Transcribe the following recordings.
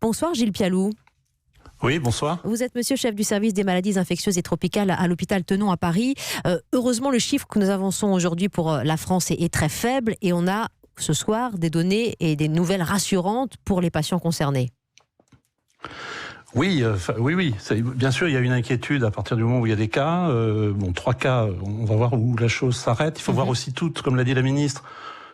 Bonsoir Gilles Pialou. Oui, bonsoir. Vous êtes monsieur chef du service des maladies infectieuses et tropicales à l'hôpital Tenon à Paris. Heureusement, le chiffre que nous avançons aujourd'hui pour la France est très faible et on a ce soir des données et des nouvelles rassurantes pour les patients concernés. Oui. Bien sûr, il y a une inquiétude à partir du moment où il y a des cas. 3 cas, on va voir où la chose s'arrête. Il faut voir aussi comme l'a dit la ministre,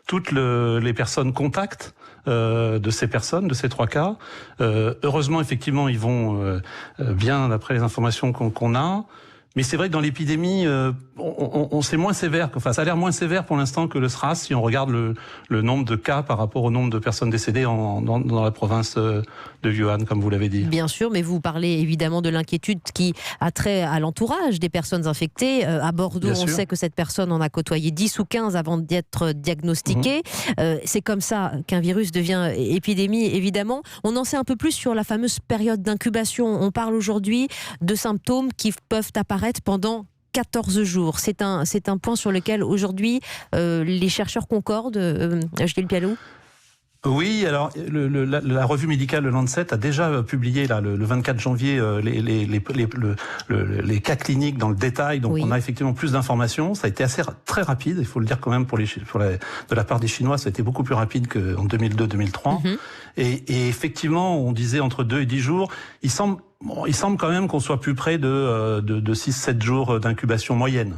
toutes les personnes contacts de ces personnes, de ces 3 cas. Heureusement, effectivement, ils vont bien d'après les informations qu'on a. Mais c'est vrai que dans l'épidémie, c'est moins sévère. Enfin, ça a l'air moins sévère pour l'instant que le SRAS si on regarde le nombre de cas par rapport au nombre de personnes décédées dans la province de Wuhan, comme vous l'avez dit. Bien sûr, mais vous parlez évidemment de l'inquiétude qui a trait à l'entourage des personnes infectées. À Bordeaux, on sait que cette personne en a côtoyé 10 ou 15 avant d'être diagnostiquée. C'est comme ça qu'un virus devient épidémie, évidemment. On en sait un peu plus sur la fameuse période d'incubation. On parle aujourd'hui de symptômes qui peuvent apparaître pendant 14 jours. C'est un point sur lequel aujourd'hui les chercheurs concordent, Gilles Pialou. Oui, alors la revue médicale Le Lancet a déjà publié le 24 janvier les cas cliniques dans le détail, donc on a effectivement plus d'informations. Ça a été très rapide, il faut le dire quand même de la part des Chinois, ça a été beaucoup plus rapide qu'en 2002-2003. Et effectivement, on disait entre 2 et 10 jours. Il semble quand même qu'on soit plus près de 6-7 jours d'incubation moyenne.